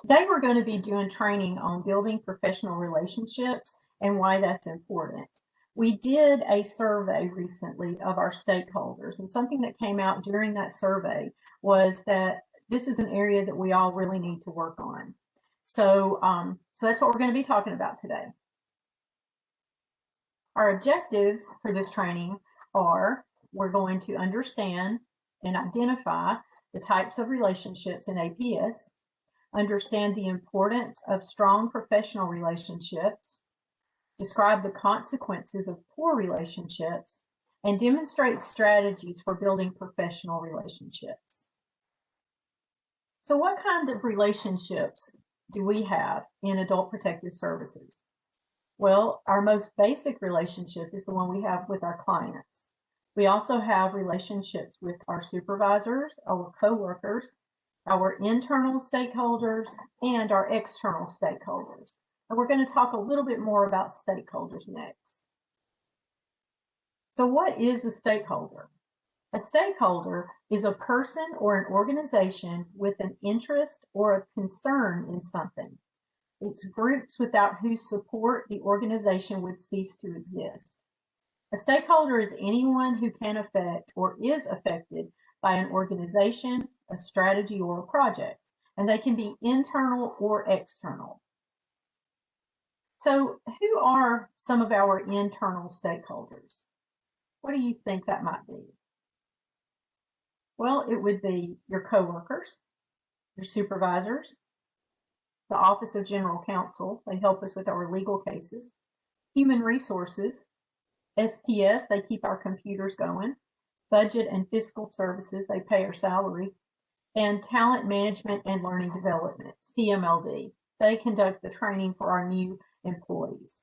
Today we're going to be doing training on building professional relationships and why that's important. We did a survey recently of our stakeholders, and something that came out during that survey was that this is an area that we all really need to work on. So that's what we're going to be talking about today. Our objectives for this training are we're going to understand and identify the types of relationships in APS, understand the importance of strong professional relationships, describe the consequences of poor relationships, and demonstrate strategies for building professional relationships. So what kind of relationships do we have in adult protective services? Well, our most basic relationship is the one we have with our clients. We also have relationships with our supervisors, our coworkers, our internal stakeholders, and our external stakeholders. And we're going to talk a little bit more about stakeholders next. So what is a stakeholder? A stakeholder is a person or an organization with an interest or a concern in something. It's groups without whose support the organization would cease to exist. A stakeholder is anyone who can affect or is affected by an organization, a strategy, or a project, and they can be internal or external. So who are some of our internal stakeholders? What do you think that might be? Well, it would be your coworkers, your supervisors, the Office of General Counsel, they help us with our legal cases, human resources, STS, they keep our computers going, budget and fiscal services, they pay our salary, and talent management and learning development, TMLD, they conduct the training for our new employees.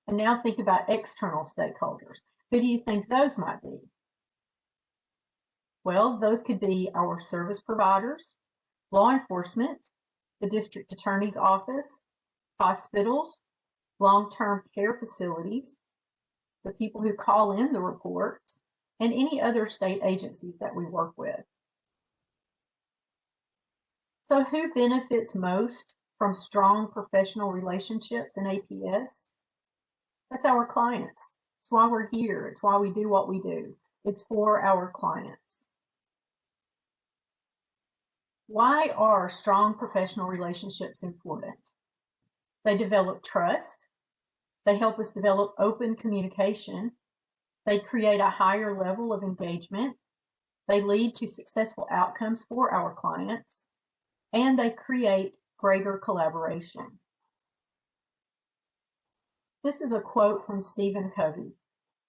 And now think about external stakeholders. Who do you think those might be? Well, those could be our service providers, law enforcement, the district attorney's office, hospitals, long-term care facilities, the people who call in the reports, and any other state agencies that we work with. So who benefits most from strong professional relationships in APS? That's our clients. It's why we're here. It's why we do what we do. It's for our clients. Why are strong professional relationships important? They develop trust. They help us develop open communication. They create a higher level of engagement. They lead to successful outcomes for our clients. And they create greater collaboration. This is a quote from Stephen Covey.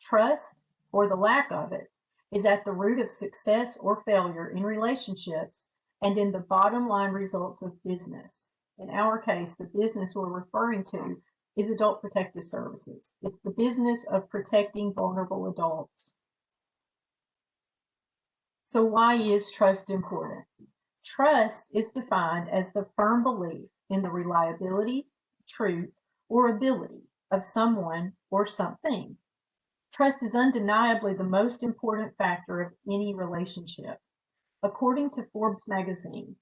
Trust, or the lack of it, is at the root of success or failure in relationships and in the bottom line results of business. In our case, the business we're referring to is adult protective services. It's the business of protecting vulnerable adults. So why is trust important? Trust is defined as the firm belief in the reliability, truth, or ability of someone or something. Trust is undeniably the most important factor of any relationship. According to Forbes magazine,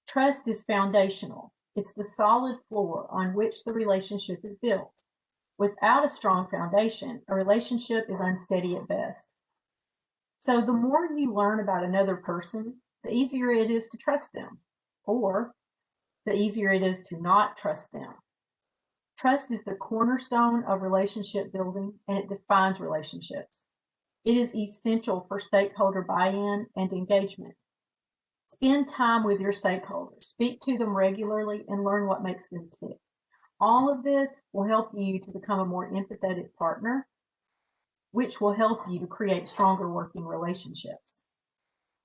trust is foundational. It's the solid floor on which the relationship is built. Without a strong foundation, a relationship is unsteady at best. So the more you learn about another person, the easier it is to trust them, or the easier it is to not trust them. Trust is the cornerstone of relationship building, and it defines relationships. It is essential for stakeholder buy-in and engagement. Spend time with your stakeholders, speak to them regularly, and learn what makes them tick. All of this will help you to become a more empathetic partner, which will help you to create stronger working relationships.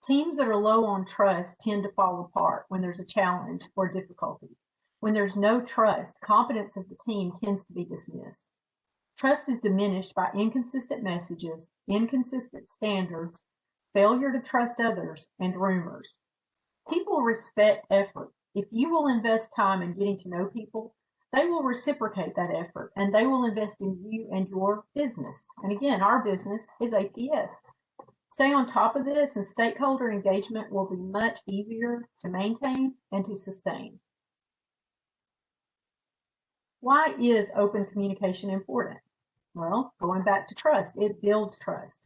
Teams that are low on trust tend to fall apart when there's a challenge or difficulty. When there's no trust, competence of the team tends to be dismissed. Trust is diminished by inconsistent messages, inconsistent standards, failure to trust others, and rumors. People respect effort. If you will invest time in getting to know people, they will reciprocate that effort and they will invest in you and your business. And again, our business is APS. Stay on top of this, and stakeholder engagement will be much easier to maintain and to sustain. Why is open communication important? Well, going back to trust, it builds trust.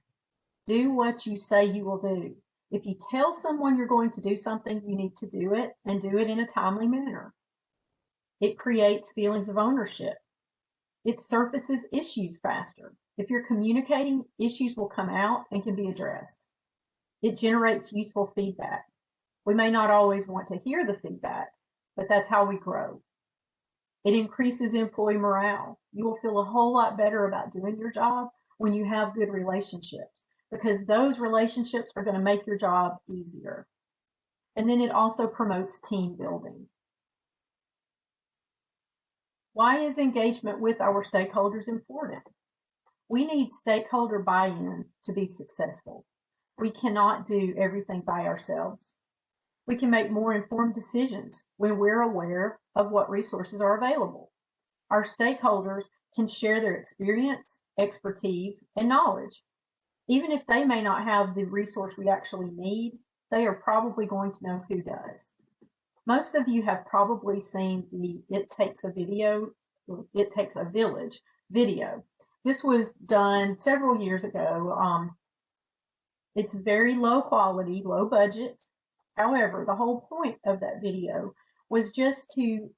Do what you say you will do. If you tell someone you're going to do something, you need to do it and do it in a timely manner. It creates feelings of ownership. It surfaces issues faster. If you're communicating, issues will come out and can be addressed. It generates useful feedback. We may not always want to hear the feedback, but that's how we grow. It increases employee morale. You will feel a whole lot better about doing your job when you have good relationships, because those relationships are going to make your job easier. And then it also promotes team building. Why is engagement with our stakeholders important? We need stakeholder buy-in to be successful. We cannot do everything by ourselves. We can make more informed decisions when we're aware of what resources are available. Our stakeholders can share their experience, expertise, and knowledge. Even if they may not have the resource we actually need, they are probably going to know who does. Most of you have probably seen the It Takes a Village video. This was done several years ago. It's very low quality, low budget. However, the whole point of that video was just to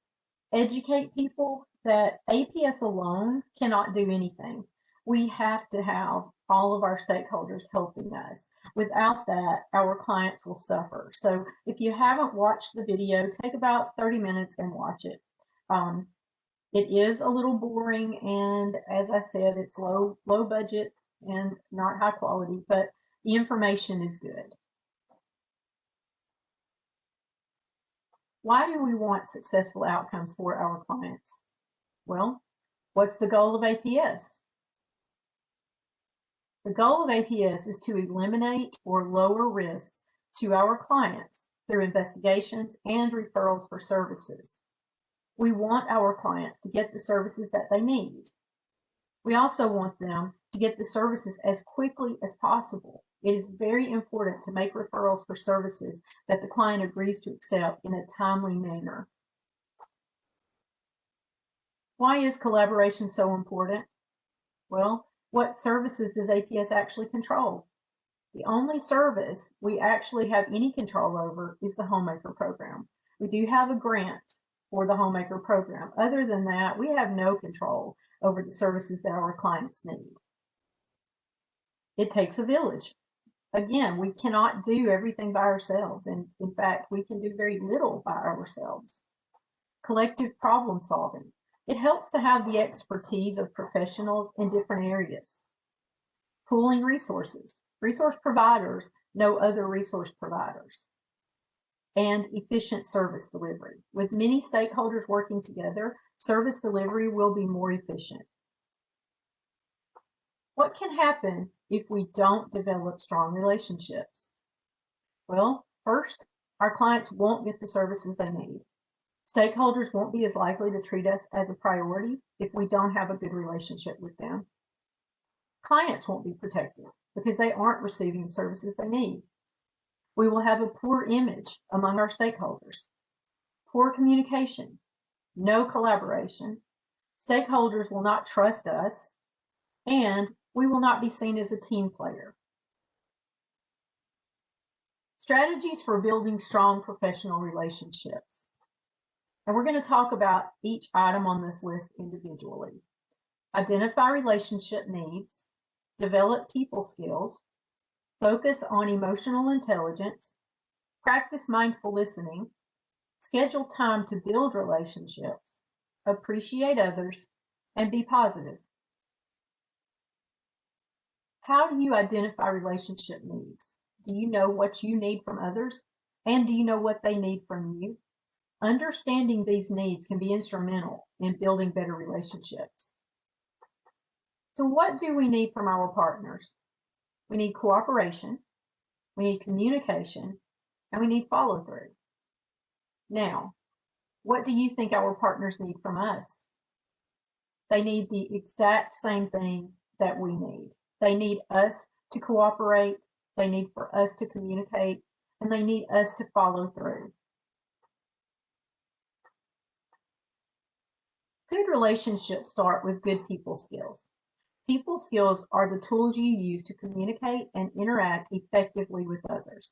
educate people that APS alone cannot do anything. We have to have all of our stakeholders helping us. Without that, our clients will suffer. So if you haven't watched the video, take about 30 minutes and watch it. It is a little boring, and as I said, it's low budget and not high quality, but the information is good. Why do we want successful outcomes for our clients? Well, what's the goal of APS? The goal of APS is to eliminate or lower risks to our clients through investigations and referrals for services. We want our clients to get the services that they need. We also want them to get the services as quickly as possible. It is very important to make referrals for services that the client agrees to accept in a timely manner. Why is collaboration so important? Well, what services does APS actually control? The only service we actually have any control over is the Homemaker program. We do have a grant for the Homemaker program. Other than that, we have no control over the services that our clients need. It takes a village. Again, we cannot do everything by ourselves, and in fact, we can do very little by ourselves. Collective problem solving. It helps to have the expertise of professionals in different areas. Pooling resources. Resource providers know other resource providers. And efficient service delivery. With many stakeholders working together, service delivery will be more efficient. What can happen if we don't develop strong relationships? Well, first, our clients won't get the services they need. Stakeholders won't be as likely to treat us as a priority if we don't have a good relationship with them. Clients won't be protected because they aren't receiving the services they need. We will have a poor image among our stakeholders. Poor communication, no collaboration. Stakeholders will not trust us, and we will not be seen as a team player. Strategies for building strong professional relationships. And we're going to talk about each item on this list individually. Identify relationship needs, develop people skills, focus on emotional intelligence, practice mindful listening, schedule time to build relationships, appreciate others, and be positive. How do you identify relationship needs? Do you know what you need from others? And do you know what they need from you? Understanding these needs can be instrumental in building better relationships. So what do we need from our partners? We need cooperation, we need communication, and we need follow-through. Now, what do you think our partners need from us? They need the exact same thing that we need. They need us to cooperate. they need for us to communicate, and they need us to follow through. Good relationships start with good people skills. People skills are the tools you use to communicate and interact effectively with others.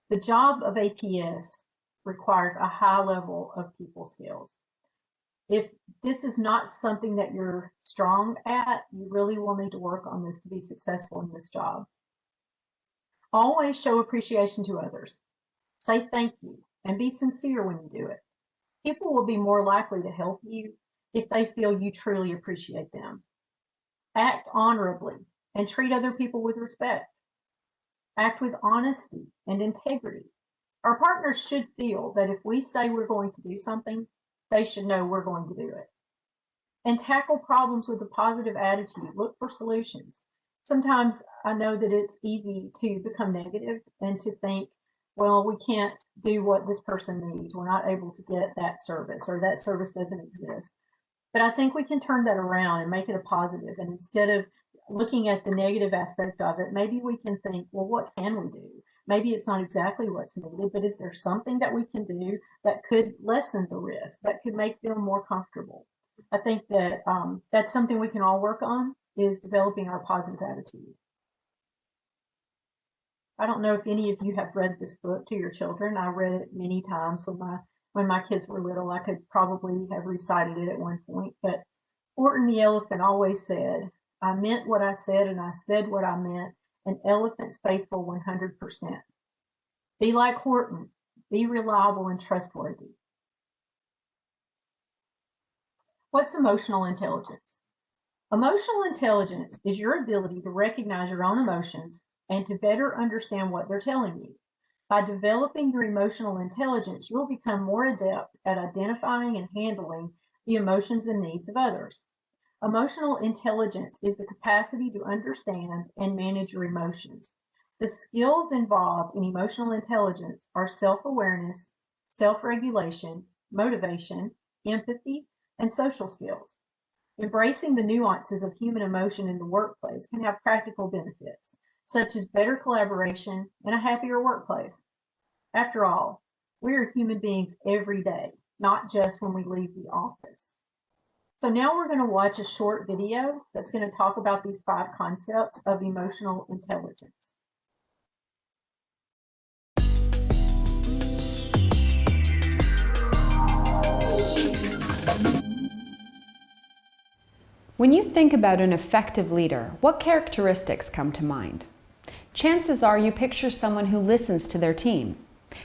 The job of APS requires a high level of people skills. If this is not something that you're strong at, you really will need to work on this to be successful in this job. Always show appreciation to others. Say thank you and be sincere when you do it. People will be more likely to help you if they feel you truly appreciate them. Act honorably and treat other people with respect. Act with honesty and integrity. Our partners should feel that if we say we're going to do something, they should know we're going to do it. And tackle problems with a positive attitude. Look for solutions. Sometimes I know that it's easy to become negative and to think, well, we can't do what this person needs. We're not able to get that service, or that service doesn't exist. But I think we can turn that around and make it a positive. And instead of looking at the negative aspect of it, maybe we can think, well, what can we do? Maybe it's not exactly what's needed, but is there something that we can do that could lessen the risk, that could make them more comfortable? I think that that's something we can all work on, is developing our positive attitude. I don't know if any of you have read this book to your children. I read it many times when my kids were little. I could probably have recited it at one point, but Horton the elephant always said, I meant what I said and I said what I meant. An elephant's faithful 100%. Be like Horton. Be reliable and trustworthy. What's emotional intelligence? Emotional intelligence is your ability to recognize your own emotions and to better understand what they're telling you. By developing your emotional intelligence, you'll become more adept at identifying and handling the emotions and needs of others. Emotional intelligence is the capacity to understand and manage your emotions. The skills involved in emotional intelligence are self-awareness, self-regulation, motivation, empathy, and social skills. Embracing the nuances of human emotion in the workplace can have practical benefits, such as better collaboration and a happier workplace. After all, we are human beings every day, not just when we leave the office. So now we're going to watch a short video that's going to talk about these 5 concepts of emotional intelligence. When you think about an effective leader, what characteristics come to mind? Chances are you picture someone who listens to their team.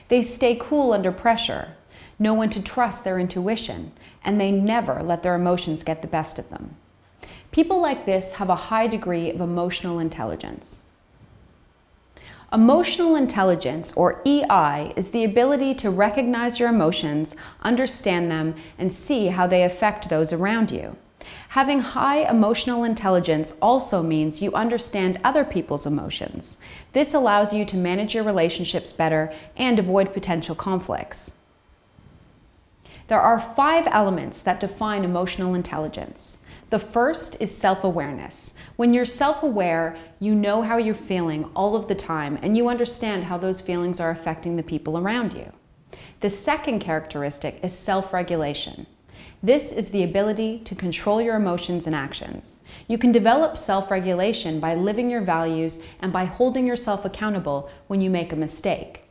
They stay cool under pressure, know when to trust their intuition, and they never let their emotions get the best of them. People like this have a high degree of emotional intelligence. Emotional intelligence, or EI, is the ability to recognize your emotions, understand them, and see how they affect those around you. Having high emotional intelligence also means you understand other people's emotions. This allows you to manage your relationships better and avoid potential conflicts. There are 5 elements that define emotional intelligence. The first is self-awareness. When you're self-aware, you know how you're feeling all of the time and you understand how those feelings are affecting the people around you. The second characteristic is self-regulation. This is the ability to control your emotions and actions. You can develop self-regulation by living your values and by holding yourself accountable when you make a mistake.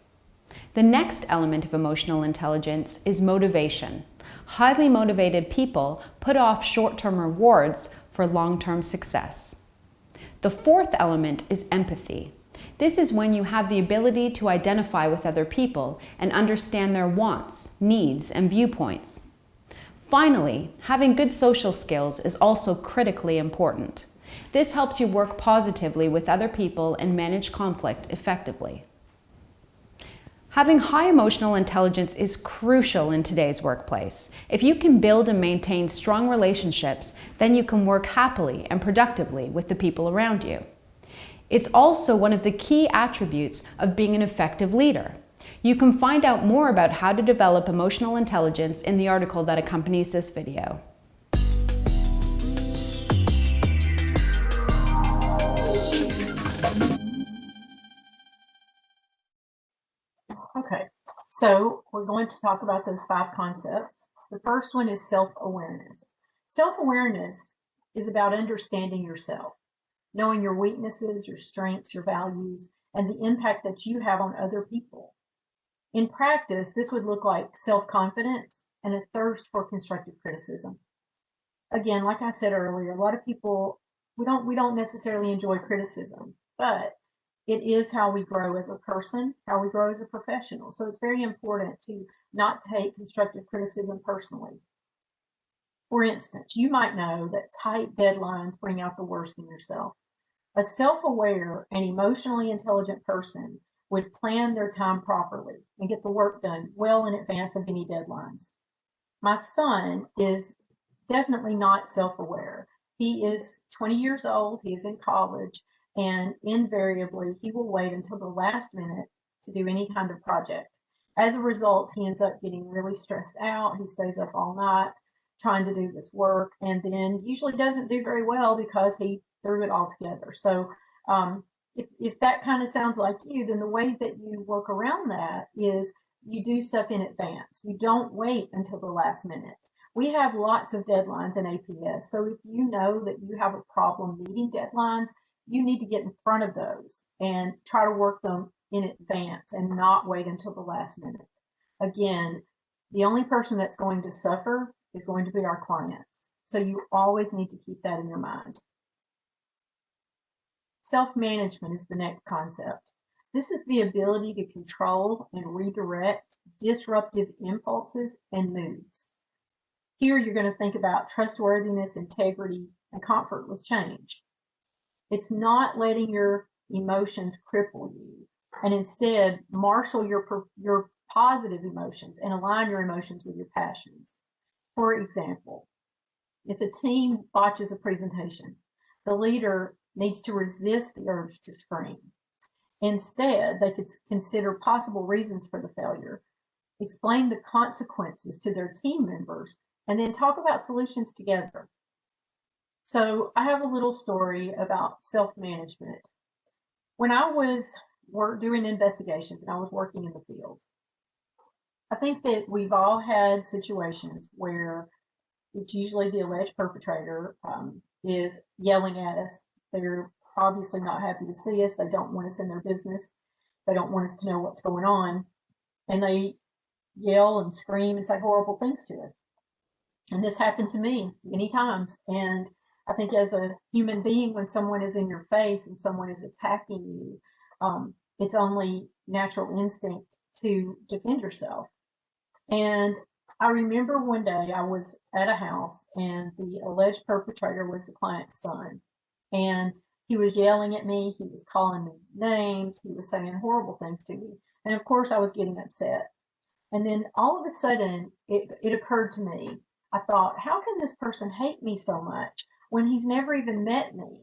The next element of emotional intelligence is motivation. Highly motivated people put off short-term rewards for long-term success. The fourth element is empathy. This is when you have the ability to identify with other people and understand their wants, needs, and viewpoints. Finally, having good social skills is also critically important. This helps you work positively with other people and manage conflict effectively. Having high emotional intelligence is crucial in today's workplace. If you can build and maintain strong relationships, then you can work happily and productively with the people around you. It's also one of the key attributes of being an effective leader. You can find out more about how to develop emotional intelligence in the article that accompanies this video. So we're going to talk about those 5 concepts. The first one is self-awareness. Self-awareness is about understanding yourself, knowing your weaknesses, your strengths, your values, and the impact that you have on other people. In practice, this would look like self-confidence and a thirst for constructive criticism. Again, like I said earlier, a lot of people, we don't necessarily enjoy criticism, but it is how we grow as a person, how we grow as a professional. So it's very important to not take constructive criticism personally. For instance, you might know that tight deadlines bring out the worst in yourself. A self-aware and emotionally intelligent person would plan their time properly and get the work done well in advance of any deadlines. My son is definitely not self-aware. He is 20 years old, he is in college, and invariably he will wait until the last minute to do any kind of project. As a result, he ends up getting really stressed out. He stays up all night trying to do this work and then usually doesn't do very well because he threw it all together. So if that kind of sounds like you, then the way that you work around that is you do stuff in advance. You don't wait until the last minute. We have lots of deadlines in APS. So if you know that you have a problem meeting deadlines, you need to get in front of those and try to work them in advance and not wait until the last minute. Again, the only person that's going to suffer is going to be our clients. So you always need to keep that in your mind. Self-management is the next concept. This is the ability to control and redirect disruptive impulses and moods. Here you're going to think about trustworthiness, integrity, and comfort with change. It's not letting your emotions cripple you, and instead marshal your positive emotions and align your emotions with your passions. For example, if a team botches a presentation, the leader needs to resist the urge to scream. Instead, they could consider possible reasons for the failure, explain the consequences to their team members, and then talk about solutions together. So I have a little story about self-management. When I was doing investigations and I was working in the field, I think that we've all had situations where it's usually the alleged perpetrator is yelling at us. They're obviously not happy to see us. They don't want us in their business. They don't want us to know what's going on. And they yell and scream and say horrible things to us. And this happened to me many times. And I think as a human being, when someone is in your face and someone is attacking you, it's only natural instinct to defend yourself. And I remember one day I was at a house and the alleged perpetrator was the client's son. And he was yelling at me. He was calling me names. He was saying horrible things to me. And of course I was getting upset. And then all of a sudden it occurred to me. I thought, how can this person hate me so much when he's never even met me?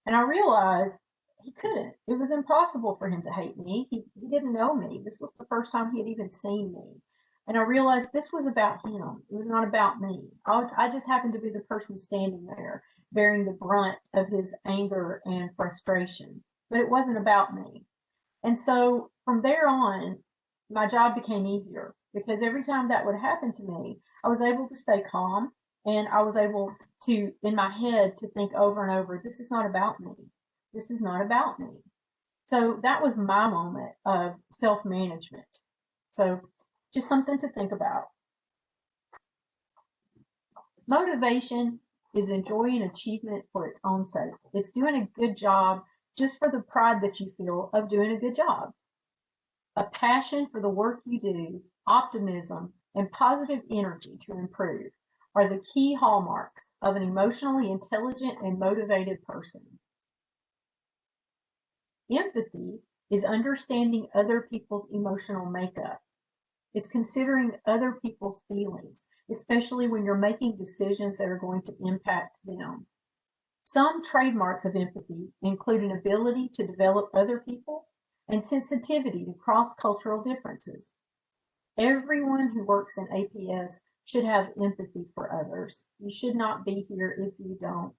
And I realized he couldn't. It was impossible for him to hate me. He didn't know me. This was the first time he had even seen me. And I realized this was about him. It was not about me. I just happened to be the person standing there bearing the brunt of his anger and frustration. But it wasn't about me. And so from there on, my job became easier because every time that would happen to me, I was able to stay calm and I was able to, in my head, to think over and over, this is not about me. This is not about me. So that was my moment of self-management. So just something to think about. Motivation is enjoying achievement for its own sake. It's doing a good job just for the pride that you feel of doing a good job. A passion for the work you do, optimism, and positive energy to improve are the key hallmarks of an emotionally intelligent and motivated person. Empathy is understanding other people's emotional makeup. It's considering other people's feelings, especially when you're making decisions that are going to impact them. Some trademarks of empathy include an ability to develop other people and sensitivity to cross-cultural differences. Everyone who works in APS should have empathy for others. You should not be here if you don't.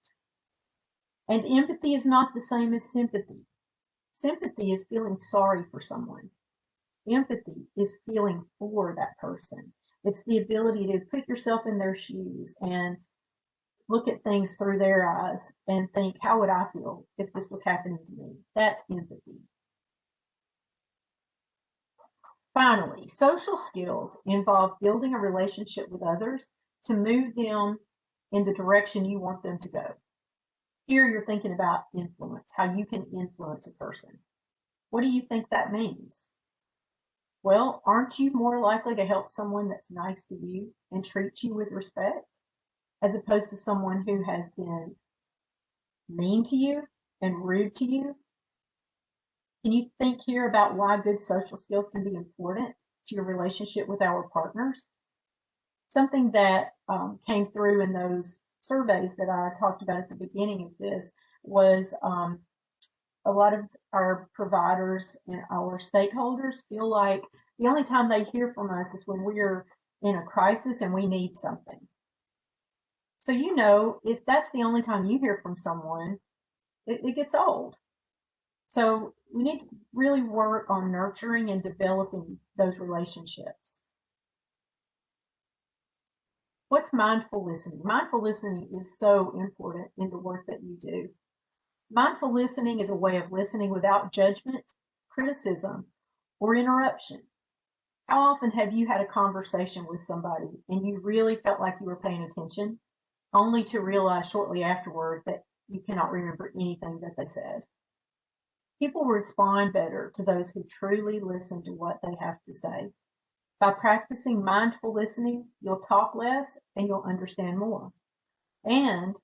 And empathy is not the same as sympathy. Sympathy is feeling sorry for someone. Empathy is feeling for that person. It's the ability to put yourself in their shoes and look at things through their eyes and think, how would I feel if this was happening to me? That's empathy. Finally, social skills involve building a relationship with others to move them in the direction you want them to go. Here you're thinking about influence, how you can influence a person. What do you think that means? Well, aren't you more likely to help someone that's nice to you and treats you with respect, as opposed to someone who has been mean to you and rude to you? Can you think here about why good social skills can be important to your relationship with our partners? Something that came through in those surveys that I talked about at the beginning of this was a lot of our providers and our stakeholders feel like the only time they hear from us is when we're in a crisis and we need something. So, if that's the only time you hear from someone, it gets old. So we need to really work on nurturing and developing those relationships. What's mindful listening? Mindful listening is so important in the work that you do. Mindful listening is a way of listening without judgment, criticism, or interruption. How often have you had a conversation with somebody and you really felt like you were paying attention, only to realize shortly afterward that you cannot remember anything that they said? People respond better to those who truly listen to what they have to say. By practicing mindful listening, you'll talk less and you'll understand more. And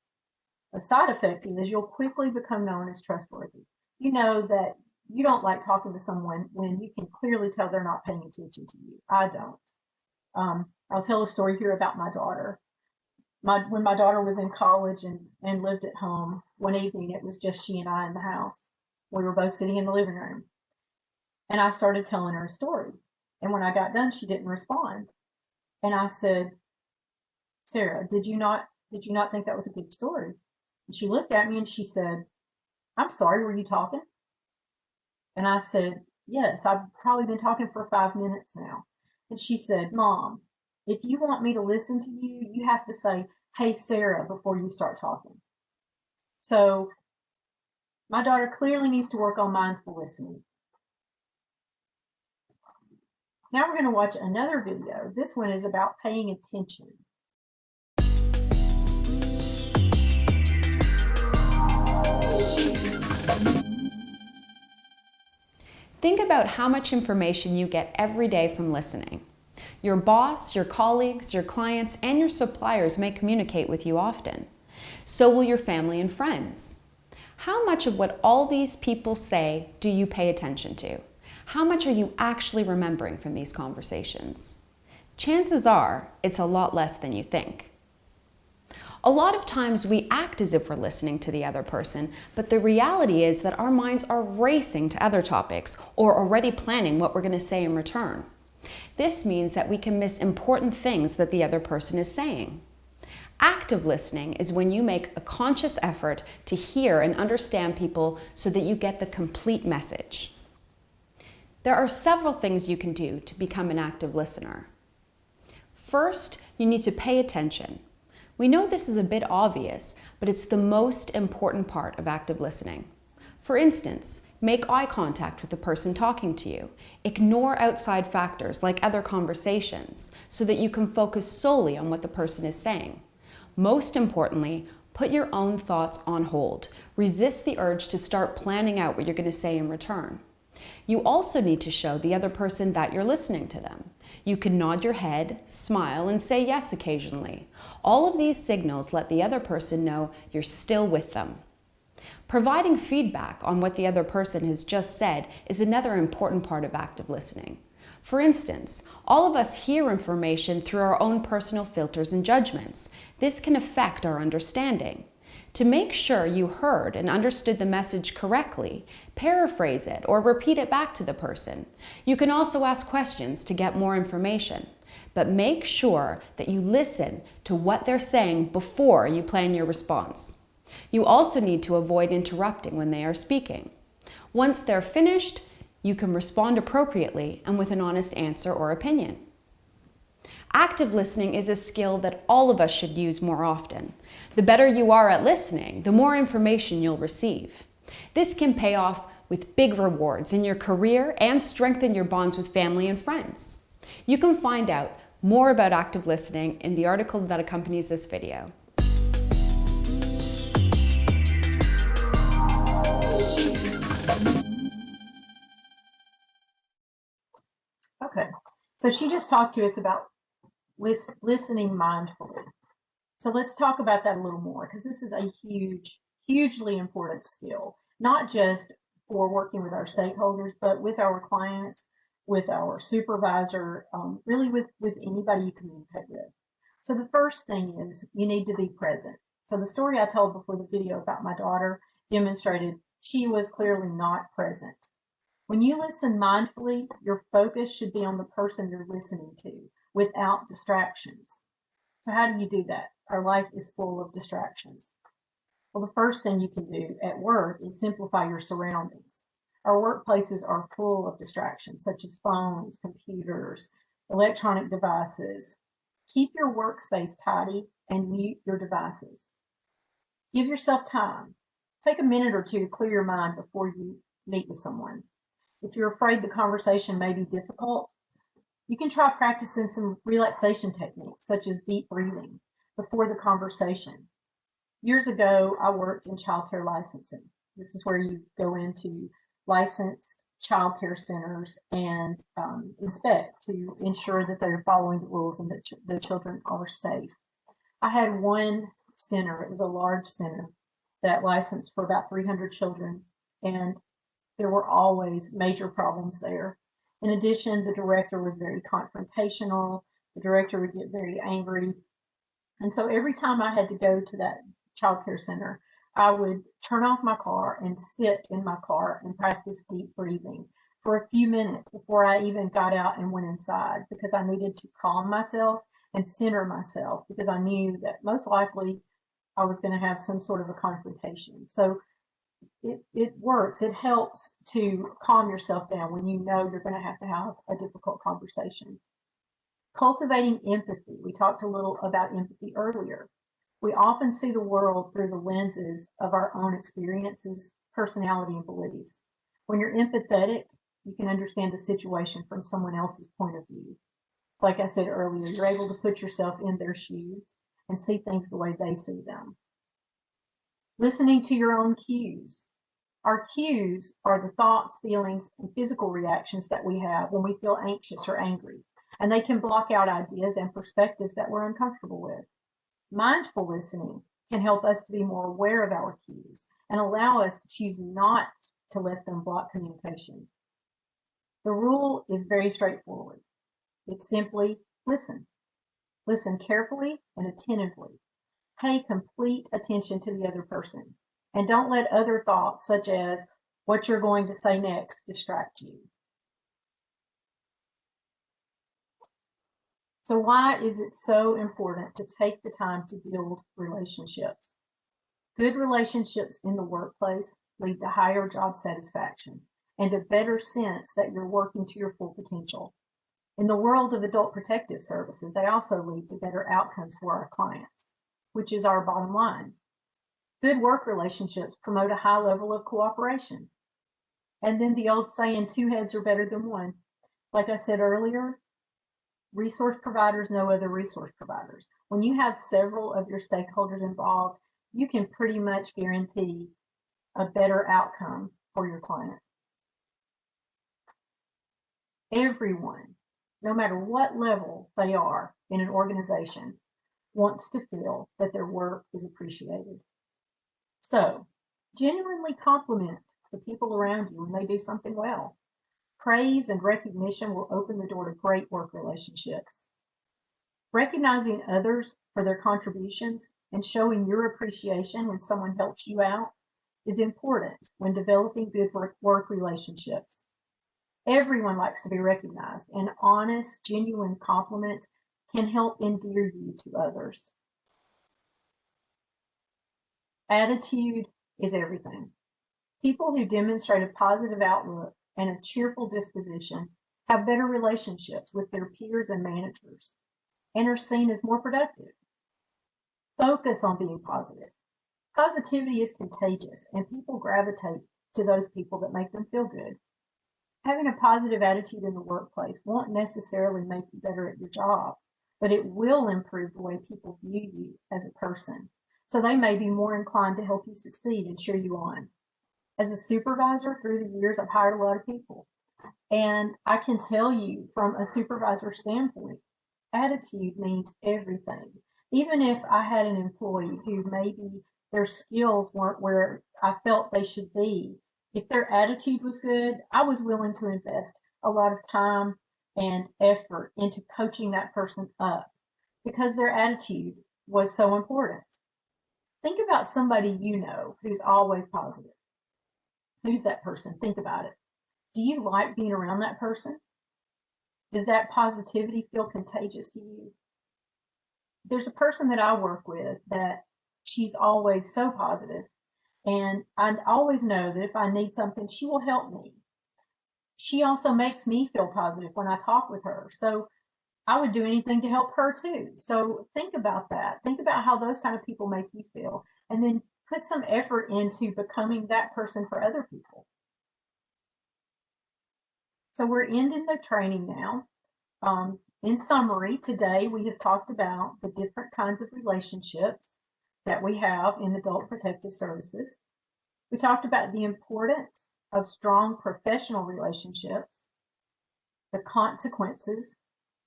a side effect is you'll quickly become known as trustworthy. You know that you don't like talking to someone when you can clearly tell they're not paying attention to you. I don't. I'll tell a story here about my daughter. When my daughter was in college and lived at home, one evening it was just she and I in the house. We were both sitting in the living room. And I started telling her a story. And when I got done, she didn't respond. And I said, Sarah, did you not think that was a good story? And she looked at me and she said, I'm sorry, were you talking? And I said, yes, I've probably been talking for 5 minutes now. And she said, Mom, if you want me to listen to you, you have to say, hey, Sarah, before you start talking. So my daughter clearly needs to work on mindful listening. Now we're going to watch another video. This one is about paying attention. Think about how much information you get every day from listening. Your boss, your colleagues, your clients, and your suppliers may communicate with you often. So will your family and friends. How much of what all these people say do you pay attention to? How much are you actually remembering from these conversations? Chances are, it's a lot less than you think. A lot of times we act as if we're listening to the other person, but the reality is that our minds are racing to other topics or already planning what we're going to say in return. This means that we can miss important things that the other person is saying. Active listening is when you make a conscious effort to hear and understand people so that you get the complete message. There are several things you can do to become an active listener. First, you need to pay attention. We know this is a bit obvious, but it's the most important part of active listening. For instance, make eye contact with the person talking to you. Ignore outside factors like other conversations so that you can focus solely on what the person is saying. Most importantly, put your own thoughts on hold. Resist the urge to start planning out what you're going to say in return. You also need to show the other person that you're listening to them. You can nod your head, smile, and say yes occasionally. All of these signals let the other person know you're still with them. Providing feedback on what the other person has just said is another important part of active listening. For instance, all of us hear information through our own personal filters and judgments. This can affect our understanding. To make sure you heard and understood the message correctly, paraphrase it or repeat it back to the person. You can also ask questions to get more information, but make sure that you listen to what they're saying before you plan your response. You also need to avoid interrupting when they are speaking. Once they're finished, You can respond appropriately and with an honest answer or opinion. Active listening is a skill that all of us should use more often. The better you are at listening, the more information you'll receive. This can pay off with big rewards in your career and strengthen your bonds with family and friends. You can find out more about active listening in the article that accompanies this video. Okay, so she just talked to us about listening mindfully. So let's talk about that a little more, because this is a hugely important skill, not just for working with our stakeholders, but with our clients, with our supervisor, really with anybody you communicate with. So the first thing is you need to be present. So the story I told before the video about my daughter demonstrated she was clearly not present. When you listen mindfully, your focus should be on the person you're listening to without distractions. So how do you do that? Our life is full of distractions. Well, the first thing you can do at work is simplify your surroundings. Our workplaces are full of distractions, such as phones, computers, electronic devices. Keep your workspace tidy and mute your devices. Give yourself time. Take a minute or two to clear your mind before you meet with someone. If you're afraid the conversation may be difficult, you can try practicing some relaxation techniques, such as deep breathing, before the conversation. Years ago, I worked in child care licensing. This is where you go into licensed child care centers and inspect to ensure that they're following the rules and that the children are safe. I had one center, it was a large center, that licensed for about 300 children, and there were always major problems there. In addition, the director was very confrontational. The director would get very angry. And so every time I had to go to that child care center, I would turn off my car and sit in my car and practice deep breathing for a few minutes before I even got out and went inside, because I needed to calm myself and center myself, because I knew that most likely I was going to have some sort of a confrontation. So it works. It helps to calm yourself down when you know you're going to have a difficult conversation. Cultivating empathy. We talked a little about empathy earlier. We often see the world through the lenses of our own experiences, personality, and beliefs. When you're empathetic, you can understand a situation from someone else's point of view. It's like I said earlier, you're able to put yourself in their shoes and see things the way they see them. Listening to your own cues. Our cues are the thoughts, feelings, and physical reactions that we have when we feel anxious or angry, and they can block out ideas and perspectives that we're uncomfortable with. Mindful listening can help us to be more aware of our cues and allow us to choose not to let them block communication. The rule is very straightforward. It's simply listen. Listen carefully and attentively. Pay complete attention to the other person. And don't let other thoughts, such as what you're going to say next, distract you. So why is it so important to take the time to build relationships? Good relationships in the workplace lead to higher job satisfaction and a better sense that you're working to your full potential. In the world of adult protective services, they also lead to better outcomes for our clients, which is our bottom line. Good work relationships promote a high level of cooperation. And then the old saying, two heads are better than one. Like I said earlier, resource providers know other resource providers. When you have several of your stakeholders involved, you can pretty much guarantee a better outcome for your client. Everyone, no matter what level they are in an organization, wants to feel that their work is appreciated. So, genuinely compliment the people around you when they do something well. Praise and recognition will open the door to great work relationships. Recognizing others for their contributions and showing your appreciation when someone helps you out is important when developing good work relationships. Everyone likes to be recognized, and honest, genuine compliments can help endear you to others. Attitude is everything. People who demonstrate a positive outlook and a cheerful disposition have better relationships with their peers and managers and are seen as more productive. Focus on being positive. Positivity is contagious, and people gravitate to those people that make them feel good. Having a positive attitude in the workplace won't necessarily make you better at your job, but it will improve the way people view you as a person. So they may be more inclined to help you succeed and cheer you on. As a supervisor through the years, I've hired a lot of people. And I can tell you from a supervisor standpoint, attitude means everything. Even if I had an employee who maybe their skills weren't where I felt they should be, if their attitude was good, I was willing to invest a lot of time and effort into coaching that person up because their attitude was so important. Think about somebody you know who's always positive. Who's that person? Think about it. Do you like being around that person? Does that positivity feel contagious to you? There's a person that I work with that she's always so positive, and I always know that if I need something, she will help me. She also makes me feel positive when I talk with her. So I would do anything to help her too. So think about that. Think about how those kind of people make you feel, and then put some effort into becoming that person for other people. So we're ending the training now. In summary, today we have talked about the different kinds of relationships that we have in adult protective services. We talked about the importance of strong professional relationships, the consequences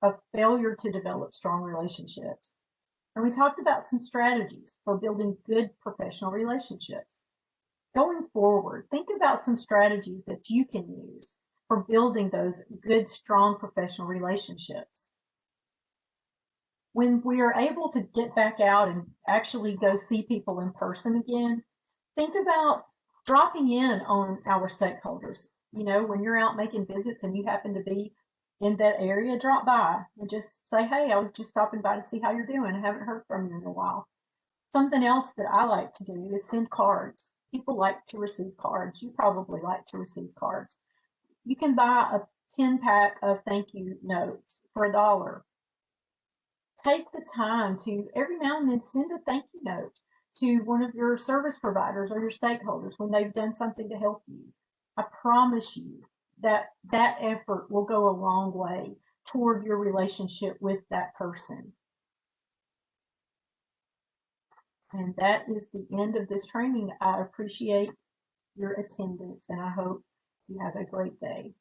of failure to develop strong relationships, and we talked about some strategies for building good professional relationships. Going forward, think about some strategies that you can use for building those good, strong professional relationships. When we are able to get back out and actually go see people in person again, think about dropping in on our stakeholders. You know, when you're out making visits and you happen to be in that area, drop by and just say, hey, I was just stopping by to see how you're doing. I haven't heard from you in a while. Something else that I like to do is send cards. People like to receive cards. You probably like to receive cards. You can buy a 10-pack of thank you notes for $1. Take the time to every now and then send a thank you note to one of your service providers or your stakeholders when they've done something to help you. I promise you that that effort will go a long way toward your relationship with that person. And that is the end of this training. I appreciate your attendance and I hope you have a great day.